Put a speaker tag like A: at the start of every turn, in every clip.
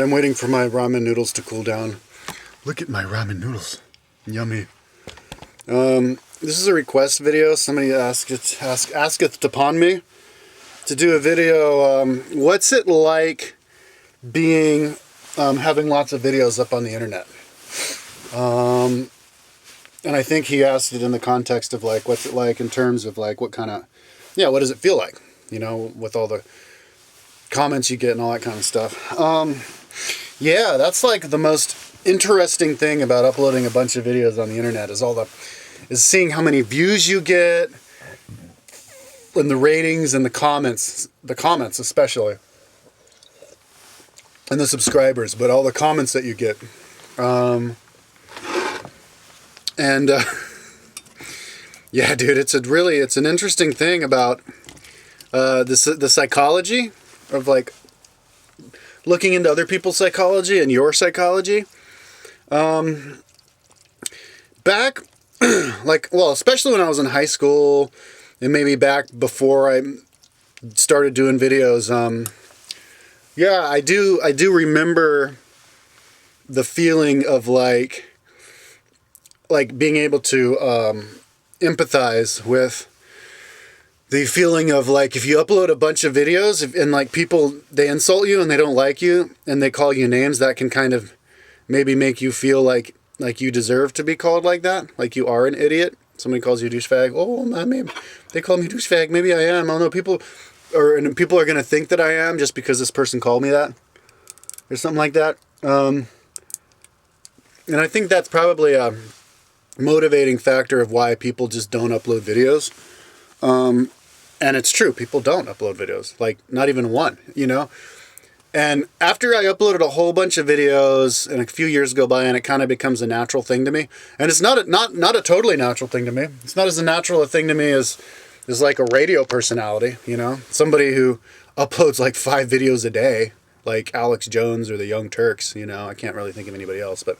A: Alright, I'm waiting for my ramen noodles to cool down. Look at my ramen noodles. Yummy. This is a request video. Somebody asketh upon me to do a video. What's it like being, having lots of videos up on the internet? And I think he asked it in the context of like, what's it like in terms of like, what does it feel like? You know, with all the comments you get and all that kind of stuff. Yeah, that's like the most interesting thing about uploading a bunch of videos on the internet is seeing how many views you get and the ratings and the comments especially, and the subscribers, but all the comments that you get. Yeah, dude, it's an interesting thing about the psychology of like looking into other people's psychology and your psychology. Back, especially when I was in high school and maybe back before I started doing videos. Yeah, I do remember the feeling of like being able to empathize with the feeling of like, if you upload a bunch of videos and like people, they insult you and they don't like you and they call you names, that can kind of maybe make you feel like you deserve to be called like that, like you are an idiot. Somebody calls you a douchebag. Oh, maybe they call me douchebag. Maybe I am. I don't know. People are going to think that I am just because this person called me that or something like that. And I think that's probably a motivating factor of why people just don't upload videos. And it's true, people don't upload videos, like not even one, you know? And after I uploaded a whole bunch of videos and a few years go by and it kind of becomes a natural thing to me. And it's not a totally natural thing to me. It's not as natural a thing to me as like a radio personality, you know? Somebody who uploads like 5 videos a day, like Alex Jones or the Young Turks, you know? I can't really think of anybody else, but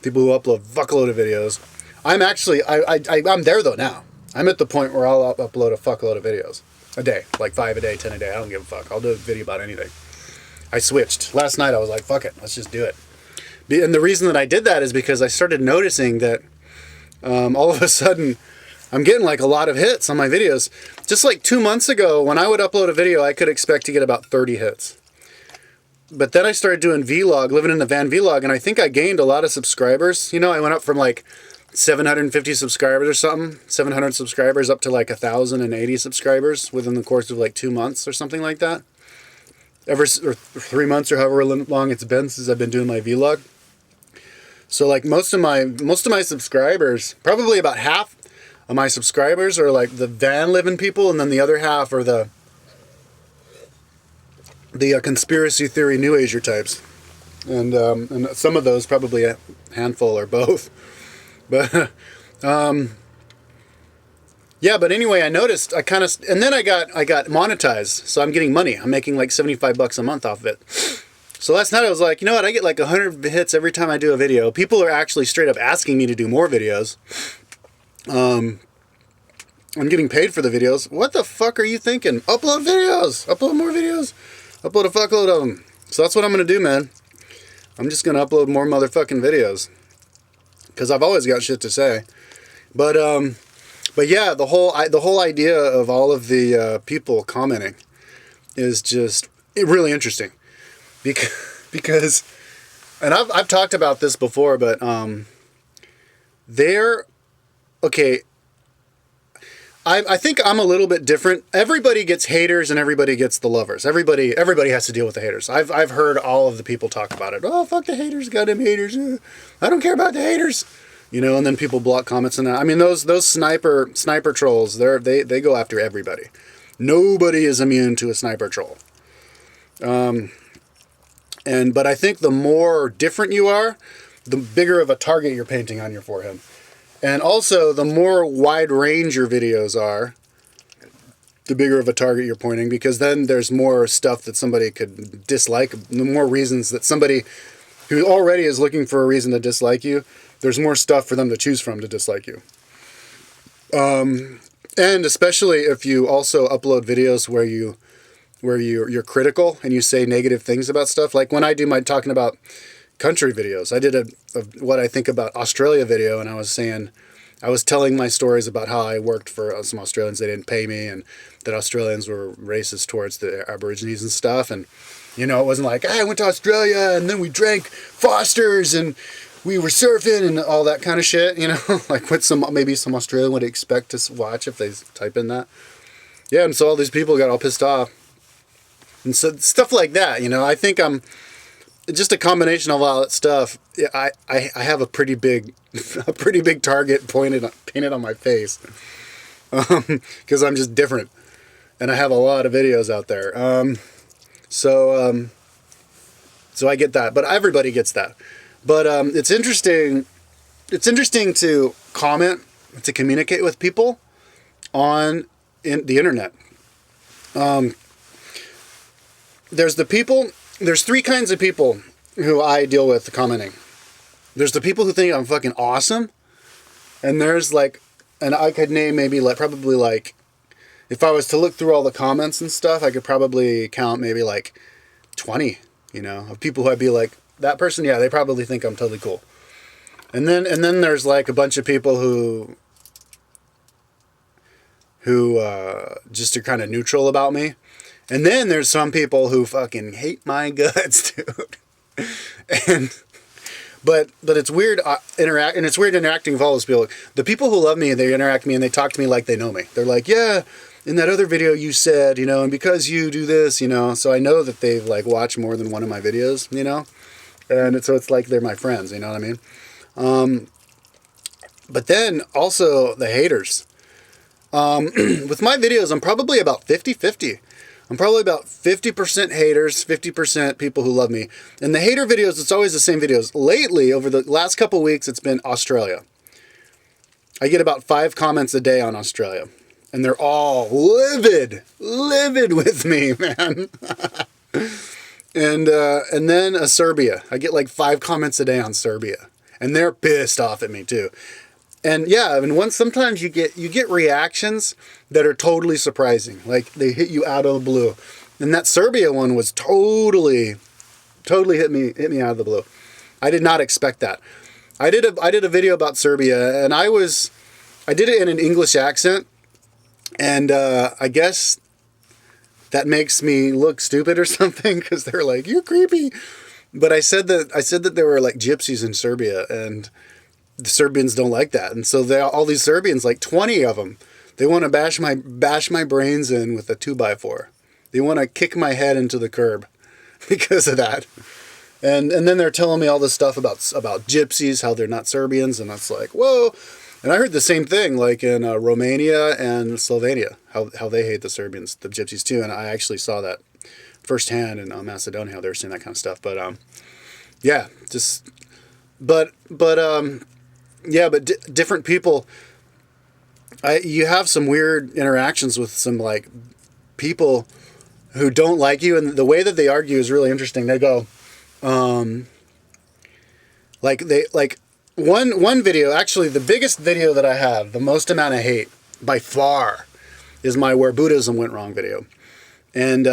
A: people who upload a fuckload of videos. I'm actually, I'm there though now. I'm at the point where I'll upload a fuckload of videos a day, like 5 a day, 10 a day. I don't give a fuck. I'll do a video about anything. I switched. Last night I was like, fuck it, let's just do it. And the reason that I did that is because I started noticing that all of a sudden I'm getting like a lot of hits on my videos. Just like 2 months ago, when I would upload a video, I could expect to get about 30 hits. But then I started doing vlog, living in the van vlog, and I think I gained a lot of subscribers. You know, I went up from like 750 subscribers or something, 700 subscribers up to like 1,080 subscribers within the course of like 2 months or something like that. Or 3 months or however long it's been since I've been doing my vlog. So like most of my subscribers, probably about half of my subscribers are like the van living people, and then the other half are the conspiracy theory New Ager types. And some of those, probably a handful or both. But, yeah, but anyway, I noticed, and then I got monetized, so I'm getting money. I'm making like $75 a month off of it. So last night I was like, you know what, I get like 100 hits every time I do a video. People are actually straight up asking me to do more videos. I'm getting paid for the videos. What the fuck are you thinking? Upload videos! Upload more videos! Upload a fuckload of them. So that's what I'm gonna do, man. I'm just gonna upload more motherfucking videos. Because I've always got shit to say. But yeah, the whole idea of all of the people commenting is just really interesting. Because and I've talked about this before, but okay, I think I'm a little bit different. Everybody gets haters and everybody gets the lovers. Everybody has to deal with the haters. I've heard all of the people talk about it. Oh, fuck the haters, goddamn haters. I don't care about the haters. You know, and then people block comments and that. I mean, those sniper trolls, they go after everybody. Nobody is immune to a sniper troll. But I think the more different you are, the bigger of a target you're painting on your forehead. And also, the more wide range your videos are, the bigger of a target you're pointing, because then there's more stuff that somebody could dislike, the more reasons that somebody who already is looking for a reason to dislike you, there's more stuff for them to choose from to dislike you. And especially if you also upload videos where you where you're critical and you say negative things about stuff. Like when I do my talking about country videos, I did a what I think about Australia video, and I was telling my stories about how I worked for some Australians. They didn't pay me, and that Australians were racist towards the Aborigines and stuff. And, you know, it wasn't like, I went to Australia and then we drank Foster's and we were surfing and all that kind of shit, you know, like what maybe some Australian would expect to watch if they type in that. Yeah, and so all these people got all pissed off. And so stuff like that, you know, I think I'm just a combination of all that stuff. I have a pretty big target painted on my face, because I'm just different, and I have a lot of videos out there. So I get that, but everybody gets that. But it's interesting. It's interesting to comment, to communicate with people on the internet. There's three kinds of people who I deal with commenting. There's the people who think I'm fucking awesome, and there's like, and I could name maybe probably if I was to look through all the comments and stuff, I could probably count maybe like 20, you know, of people who I'd be like, that person, yeah, they probably think I'm totally cool. And then there's like a bunch of people who just are kind of neutral about me. And then there's some people who fucking hate my guts, dude. But it's weird it's weird interacting with all those people. The people who love me, they interact with me and they talk to me like they know me. They're like, yeah, in that other video you said, you know, and because you do this, you know, so I know that they've like watched more than one of my videos, you know, and so it's like they're my friends, you know what I mean? But then also the haters. With my videos, I'm probably about 50-50. I'm probably about 50% haters, 50% people who love me. And the hater videos, it's always the same videos. Lately, over the last couple weeks, it's been Australia. I get about 5 comments a day on Australia. And they're all livid with me, man. And then Serbia. I get like 5 comments a day on Serbia. And they're pissed off at me too. And yeah, I mean, sometimes you get reactions that are totally surprising. Like they hit you out of the blue. And that Serbia one was totally hit me out of the blue. I did not expect that. I did a video about Serbia, and I did it in an English accent, and I guess that makes me look stupid or something, because they're like, you're creepy. But I said that there were like gypsies in Serbia, and the Serbians don't like that. And so all these Serbians, like 20 of them, they want to bash my brains in with a 2x4. They want to kick my head into the curb because of that. And then they're telling me all this stuff about gypsies, how they're not Serbians, and that's like, whoa. And I heard the same thing, like in Romania and Slovenia, how they hate the Serbians, the gypsies too. And I actually saw that firsthand in Macedonia, how they were saying that kind of stuff. But yeah, just different people. You have some weird interactions with some like people who don't like you, and the way that they argue is really interesting. They go, one video, actually the biggest video that I have, the most amount of hate by far, is my Where Buddhism Went Wrong video, and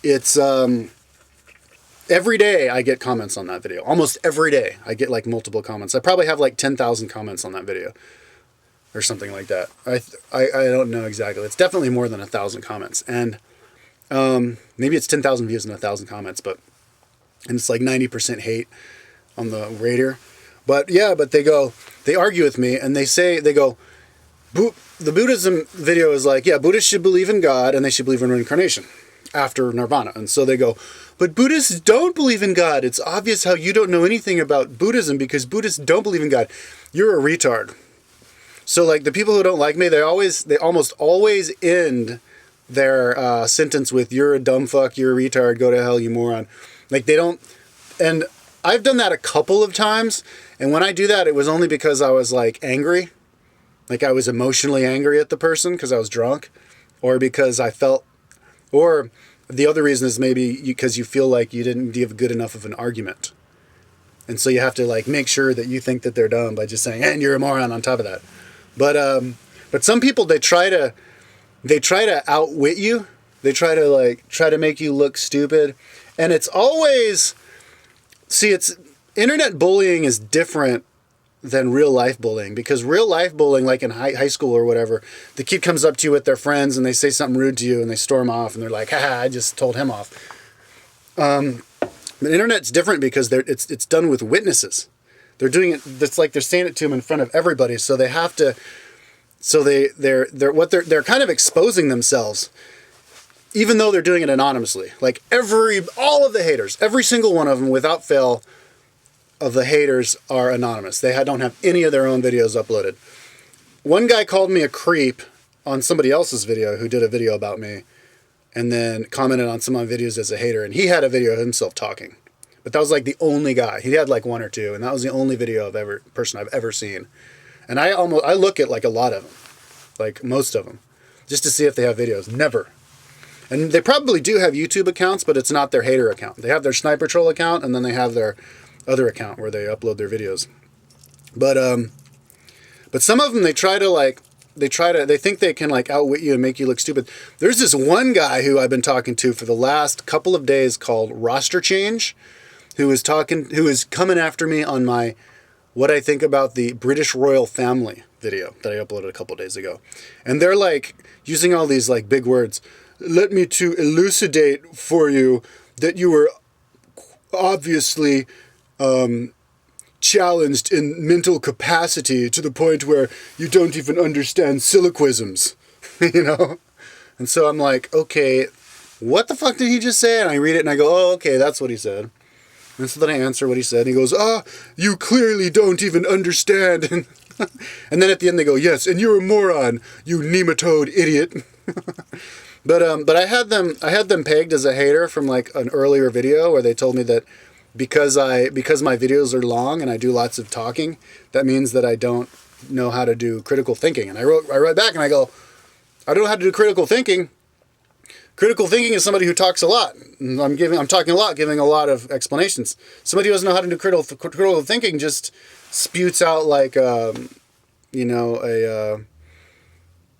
A: it's every day I get comments on that video. Almost every day I get like multiple comments. I probably have like 10,000 comments on that video or something like that. I don't know exactly. It's definitely more than 1,000 comments. And maybe it's 10,000 views and 1,000 comments, and it's like 90% hate on the rater. But yeah, they argue with me, and they go, the Buddhism video is like, yeah, Buddhists should believe in God and they should believe in reincarnation after nirvana. And so they go, but Buddhists don't believe in God. It's obvious how you don't know anything about Buddhism because Buddhists don't believe in God. You're a retard. So like the people who don't like me, they almost always end their sentence with, you're a dumb fuck, you're a retard, go to hell, you moron. Like they don't, and I've done that a couple of times. And when I do that, it was only because I was like angry. Like I was emotionally angry at the person because I was drunk, or because I felt, or the other reason is maybe because you feel like you didn't give good enough of an argument. And so you have to like make sure that you think that they're dumb by just saying, and you're a moron on top of that. But some people, they try to outwit you. try to make you look stupid. And it's always, see, it's internet bullying is different than real life bullying, because real life bullying, like in high school or whatever, the kid comes up to you with their friends and they say something rude to you and they storm off and they're like, haha, I just told him off. But internet's different because it's done with witnesses. They're doing it. It's like they're saying it to them in front of everybody, so they have to. So they're kind of exposing themselves, even though they're doing it anonymously. Like all of the haters, every single one of them, without fail, of the haters are anonymous. They don't have any of their own videos uploaded. One guy called me a creep on somebody else's video who did a video about me, and then commented on some of my videos as a hater, and he had a video of himself talking. But that was like the only guy. He had like one or two, and that was the only video of person I've ever seen. And I look at like a lot of them, like most of them, just to see if they have videos. Never. And they probably do have YouTube accounts, but it's not their hater account. They have their Sniper Troll account, and then they have their other account where they upload their videos. But some of them, they think they can like outwit you and make you look stupid. There's this one guy who I've been talking to for the last couple of days called Roster Change, who is coming after me on my what I think about the British royal family video that I uploaded a couple of days ago. And they're like using all these like big words. Let me to elucidate for you that you were obviously challenged in mental capacity to the point where you don't even understand syllogisms, you know? And so I'm like, okay, what the fuck did he just say? And I read it and I go, oh, okay, that's what he said. And so then I answer what he said, and he goes, you clearly don't even understand. And then at the end they go, yes, and you're a moron, you nematode idiot. But I had them pegged as a hater from like an earlier video where they told me that because my videos are long and I do lots of talking, that means that I don't know how to do critical thinking. And I wrote back and I go, I don't know how to do critical thinking. Critical thinking is somebody who talks a lot. I'm talking a lot, giving a lot of explanations. Somebody who doesn't know how to do critical thinking just spouts out like, a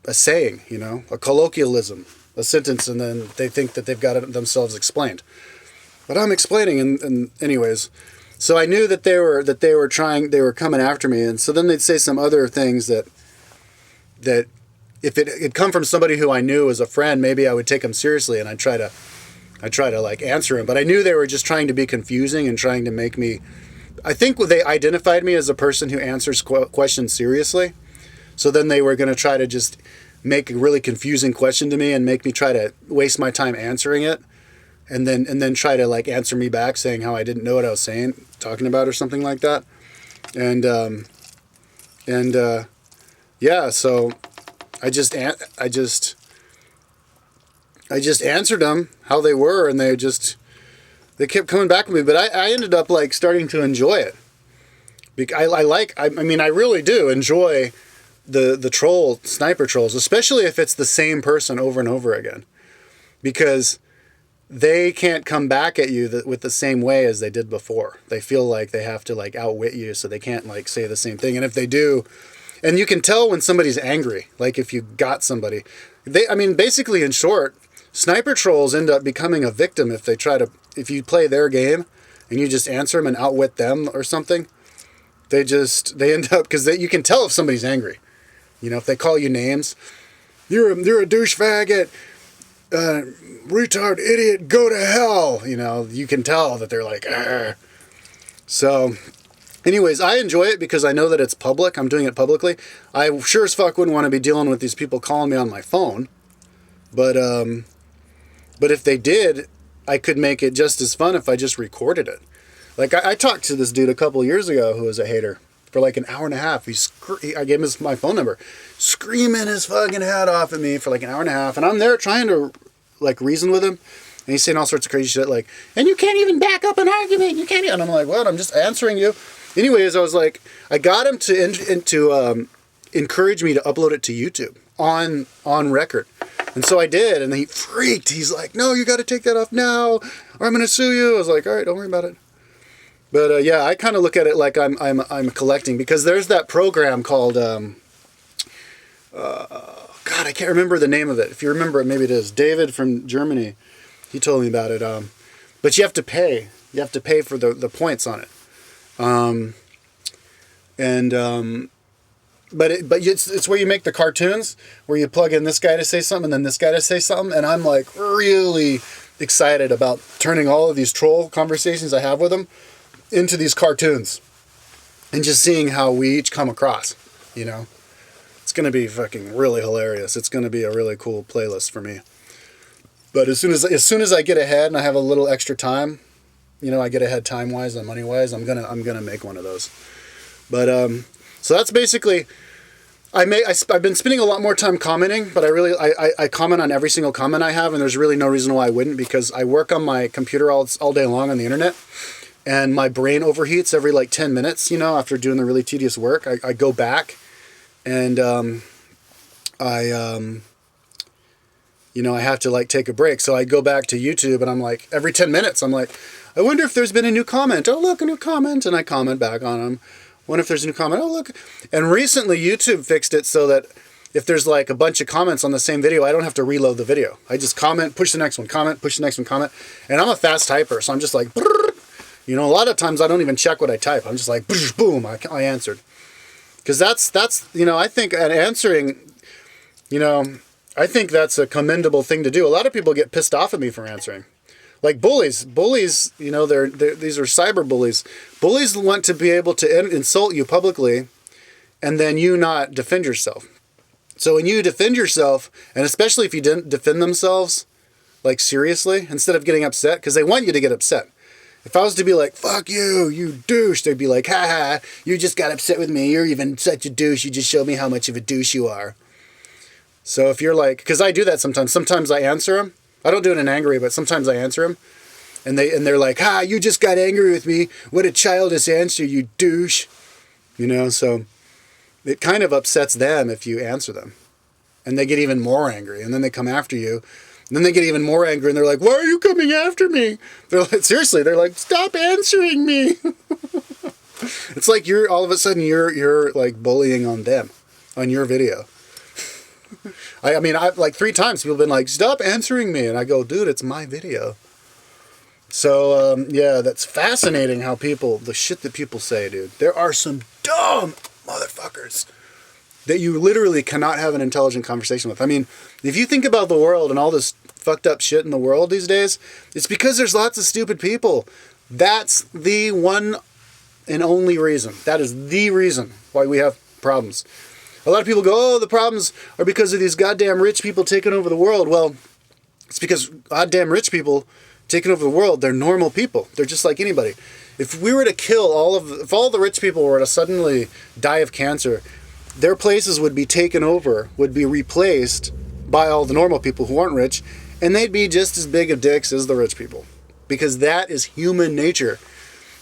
A: saying, a colloquialism, a sentence, and then they think that they've got it themselves explained. But I'm explaining, and anyways, so I knew that they were coming after me, and so then they'd say some other things that if it had come from somebody who I knew as a friend, maybe I would take them seriously and I'd try to like answer him. But I knew they were just trying to be confusing and trying to make me. I think they identified me as a person who answers questions seriously. So then they were going to try to just make a really confusing question to me and make me try to waste my time answering it, and then try to like answer me back saying how I didn't know what I was talking about or something like that. Yeah, so I just answered them how they were, and they kept coming back with me. But I ended up like starting to enjoy it. I really do enjoy the sniper trolls, especially if it's the same person over and over again, because they can't come back at you with the same way as they did before. They feel like they have to like outwit you, so they can't like say the same thing. And if they do. And you can tell when somebody's angry, like if you got somebody. Basically, in short, sniper trolls end up becoming a victim if you play their game and you just answer them and outwit them or something. They end up, because you can tell if somebody's angry. If they call you names, you're a douche faggot, retard, idiot, go to hell. You can tell that they're like, argh. So. Anyways, I enjoy it because I know that it's public. I'm doing it publicly. I sure as fuck wouldn't want to be dealing with these people calling me on my phone. But if they did, I could make it just as fun if I just recorded it. Like I talked to this dude a couple years ago who was a hater for like an hour and a half. I gave him my phone number, screaming his fucking head off at me for like an hour and a half. And I'm there trying to like reason with him. And he's saying all sorts of crazy shit like, and you can't even back up an argument. You can't. And I'm like, what? I'm just answering you. Anyways, I was like, I got him to encourage me to upload it to YouTube on record. And so I did, and he freaked. He's like, no, you got to take that off now, or I'm going to sue you. I was like, all right, don't worry about it. But yeah, I kind of look at it like I'm collecting, because there's that program called, God, I can't remember the name of it. If you remember it, maybe it is. David from Germany. He told me about it. But you have to pay. You have to pay for the points on it. But it's where you make the cartoons, where you plug in this guy to say something and then this guy to say something. And I'm like really excited about turning all of these troll conversations I have with them into these cartoons and just seeing how we each come across, you know. It's going to be fucking really hilarious. It's going to be a really cool playlist for me. But as soon as I get ahead and I have a little extra time, you know, I get ahead time-wise and money-wise, I'm gonna make one of those. But so that's basically, I've been spending a lot more time commenting, but I comment on every single comment I have, and there's really no reason why I wouldn't, because I work on my computer all day long on the internet, and my brain overheats every like 10 minutes, you know, after doing the really tedious work. I go back and you know, I have to like take a break. So I go back to YouTube and I'm like, every 10 minutes, I'm like, I wonder if there's been a new comment. Oh, look, a new comment. And I comment back on them. Wonder if there's a new comment. Oh, look. And recently YouTube fixed it so that if there's like a bunch of comments on the same video, I don't have to reload the video. I just comment, push the next one, comment, push the next one, comment. And I'm a fast typer. So I'm just like, you know, a lot of times I don't even check what I type. I'm just like, boom, I answered. Because that's, you know, I think at answering, you know, I think that's a commendable thing to do. A lot of people get pissed off at me for answering. Like bullies, you know, these are cyber bullies. Bullies want to be able to insult you publicly and then you not defend yourself. So when you defend yourself, and especially if you didn't defend themselves, like seriously, instead of getting upset, because they want you to get upset. If I was to be like, fuck you, you douche, they'd be like, ha, you just got upset with me. You're even such a douche. You just showed me how much of a douche you are. So if you're like, because I do that sometimes. Sometimes I answer them. I don't do it in angry, but sometimes I answer them. And they're like, you just got angry with me. What a childish answer, you douche. You know, so it kind of upsets them if you answer them. And they get even more angry. And then they come after you. And then they get even more angry and they're like, why are you coming after me? They're like, seriously, they're like, stop answering me. It's like all of a sudden you're like bullying on them, on your video. I mean, I've like 3 times people have been like, stop answering me. And I go, dude, it's my video. So, yeah, that's fascinating how the shit that people say, dude. There are some dumb motherfuckers that you literally cannot have an intelligent conversation with. I mean, if you think about the world and all this fucked up shit in the world these days, it's because there's lots of stupid people. That's the one and only reason. That is the reason why we have problems. A lot of people go, oh, the problems are because of these goddamn rich people taking over the world. Well, it's because goddamn rich people taking over the world, they're normal people. They're just like anybody. If we were to kill if all the rich people were to suddenly die of cancer, their places would be taken over, would be replaced by all the normal people who aren't rich, and they'd be just as big of dicks as the rich people. Because that is human nature.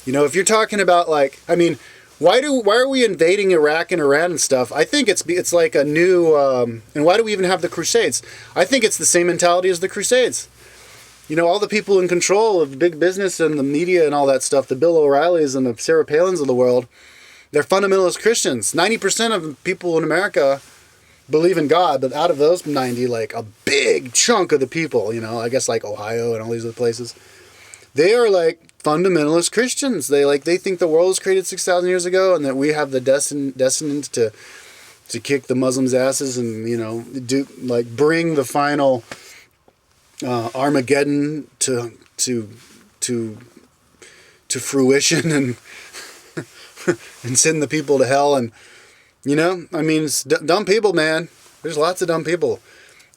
A: You know, if you're talking about like, I mean, why are we invading Iraq and Iran and stuff? I think it's like a new, and why do we even have the Crusades? I think it's the same mentality as the Crusades. You know, all the people in control of big business and the media and all that stuff, the Bill O'Reillys and the Sarah Palins of the world, they're fundamentalist Christians. 90% of people in America believe in God, but out of those 90, like a big chunk of the people, you know, I guess like Ohio and all these other places, they are like fundamentalist Christians. They think the world was created 6,000 years ago and that we have the destined to kick the Muslims' asses and, you know, bring the final Armageddon to fruition and and send the people to hell. And, you know, I mean, it's dumb people, man. There's lots of dumb people.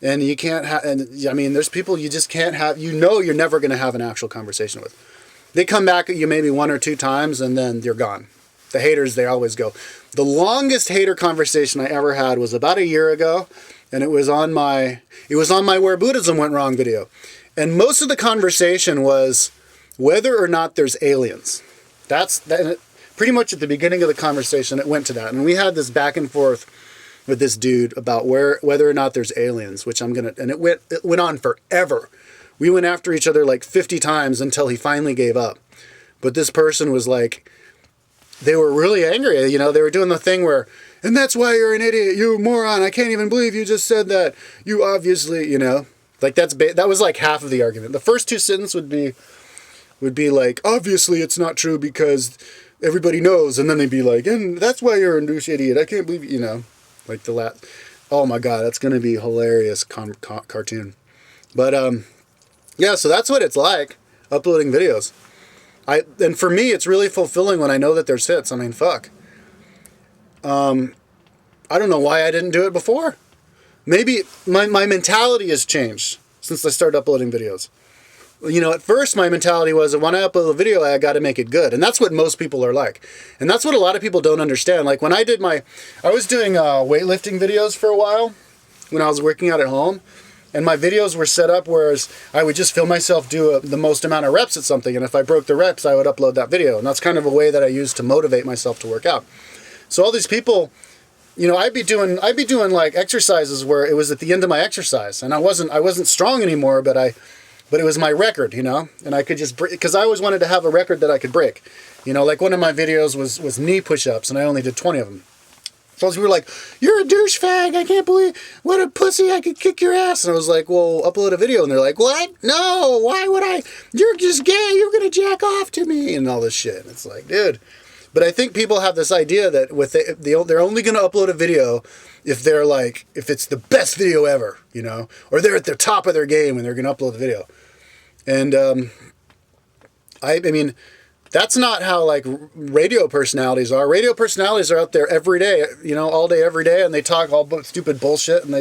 A: And you can't have, and I mean, there's people you just can't have, you know, you're never going to have an actual conversation with. They come back at you maybe 1 or 2 times and then you're gone. The haters, they always go. The longest hater conversation I ever had was about a year ago. And it was on my Where Buddhism Went Wrong video. And most of the conversation was whether or not there's aliens. Pretty much at the beginning of the conversation, it went to that. And we had this back and forth with this dude about whether or not there's aliens, and it went on forever. We went after each other like 50 times until he finally gave up. But this person was like, they were really angry. You know, they were doing the thing where and that's why you're an idiot, you moron. I can't even believe you just said that. You obviously, you know, like that was like half of the argument. The first two sentences would be like, obviously it's not true because everybody knows, and then they'd be like, and that's why you're a douche idiot. I can't believe, you know, like the last. Oh my god, that's gonna be a hilarious cartoon. But yeah, so that's what it's like uploading videos. And for me, it's really fulfilling when I know that there's hits. I mean, fuck. I don't know why I didn't do it before. Maybe my mentality has changed since I started uploading videos. You know, at first my mentality was that when I upload a video, I got to make it good. And that's what most people are like. And that's what a lot of people don't understand. Like when I was doing weightlifting videos for a while when I was working out at home. And my videos were set up whereas I would just film myself do the most amount of reps at something. And if I broke the reps, I would upload that video. And that's kind of a way that I used to motivate myself to work out. So all these people, you know, I'd be doing like exercises where it was at the end of my exercise. And I wasn't strong anymore, but it was my record, you know, and I could just break, because I always wanted to have a record that I could break. You know, like one of my videos was knee push-ups, and I only did 20 of them. So we were like, you're a douchebag, I can't believe, what a pussy, I could kick your ass. And I was like, well, upload a video. And they're like, what? No, why would I? You're just gay, you're going to jack off to me, and all this shit. And it's like, dude. But I think people have this idea that they're only going to upload a video if it's the best video ever, you know, or they're at the top of their game and they're going to upload the video. And I mean, that's not how like radio personalities are. Radio personalities are out there every day, you know, all day, every day, and they talk all stupid bullshit, and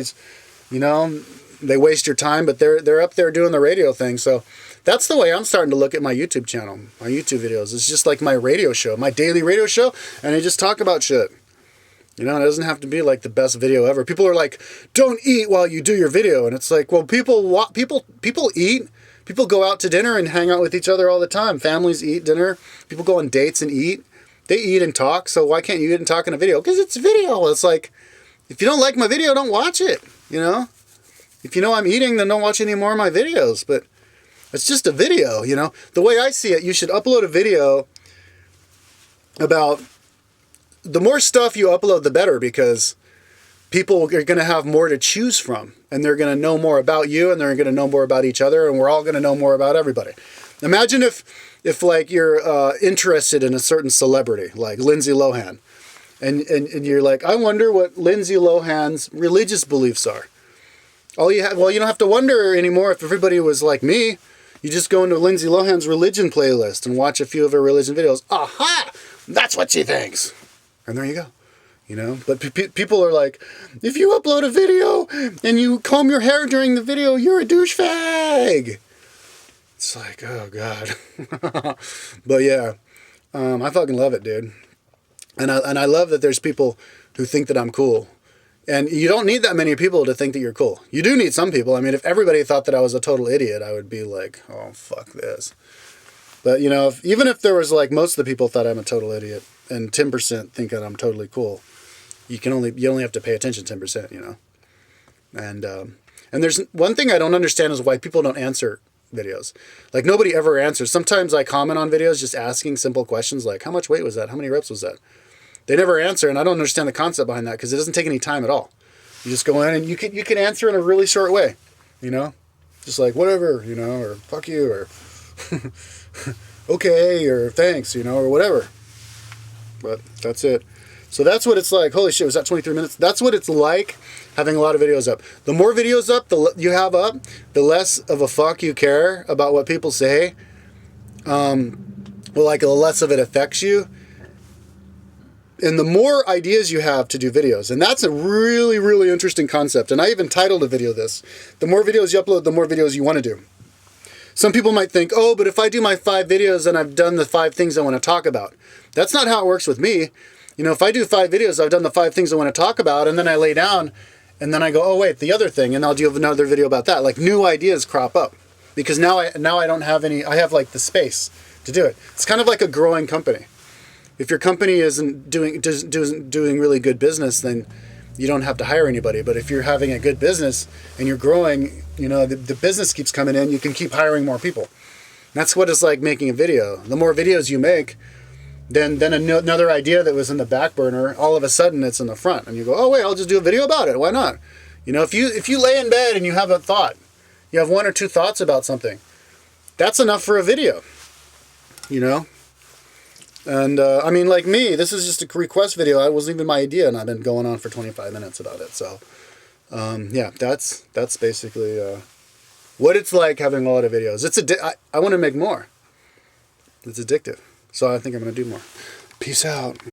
A: they waste your time, but they're up there doing the radio thing. So that's the way I'm starting to look at my YouTube channel, my YouTube videos. It's just like my radio show, my daily radio show, and I just talk about shit. You know, it doesn't have to be like the best video ever. People are like, don't eat while you do your video. And it's like, well, people eat. People go out to dinner and hang out with each other all the time. Families eat dinner. People go on dates and eat. They eat and talk. So why can't you eat and talk in a video? Because it's video. It's like, if you don't like my video, don't watch it. You know? If you know I'm eating, then don't watch any more of my videos. But it's just a video, you know? The way I see it, you should upload a video about... The more stuff you upload, the better, because people are going to have more to choose from, and they're going to know more about you, and they're going to know more about each other, and we're all going to know more about everybody. Imagine if like you're interested in a certain celebrity, like Lindsay Lohan, and you're like, I wonder what Lindsay Lohan's religious beliefs are. You don't have to wonder anymore if everybody was like me. You just go into Lindsay Lohan's religion playlist and watch a few of her religion videos. Aha! That's what she thinks. And there you go. You know, but people are like, if you upload a video and you comb your hair during the video, you're a douchebag. It's like, oh God. But yeah, I fucking love it, dude. And I love that there's people who think that I'm cool. And you don't need that many people to think that you're cool. You do need some people. I mean, if everybody thought that I was a total idiot, I would be like, oh, fuck this. But, you know, even if there was like most of the people thought I'm a total idiot and 10% think that I'm totally cool, you only have to pay attention 10%, you know. And there's one thing I don't understand is why people don't answer videos. Like nobody ever answers. Sometimes I comment on videos just asking simple questions like, how much weight was that? How many reps was that? They never answer, and I don't understand the concept behind that because it doesn't take any time at all. You just go in and you can answer in a really short way, you know, just like whatever, you know, or fuck you, or okay, or thanks, you know, or whatever. But that's it. So that's what it's like. Holy shit, was that 23 minutes? That's what it's like having a lot of videos up. The more videos up you have up, the less of a fuck you care about what people say. The less of it affects you. And the more ideas you have to do videos. And that's a really, really interesting concept. And I even titled a video this. The more videos you upload, the more videos you want to do. Some people might think, oh, but if I do my 5 videos, then I've done the 5 things I want to talk about. That's not how it works with me. You know, if I do 5 videos, I've done the 5 things I want to talk about, and then I lay down, and then I go, oh, wait, the other thing, and I'll do another video about that. Like, new ideas crop up. Because now I don't have any, I have, like, the space to do it. It's kind of like a growing company. If your company isn't doing really good business, then you don't have to hire anybody. But if you're having a good business and you're growing, you know, the business keeps coming in, you can keep hiring more people. That's what it's like making a video. The more videos you make, then another idea that was in the back burner, all of a sudden it's in the front, and you go, oh wait, I'll just do a video about it. Why not? You know, if you lay in bed and you have a thought, you have 1 or 2 thoughts about something, that's enough for a video. You know. And I mean, like me, this is just a request video. It wasn't even my idea, and I've been going on for 25 minutes about it. So yeah, that's basically what it's like having a lot of videos. I want to make more. It's addictive. So I think I'm going to do more. Peace out.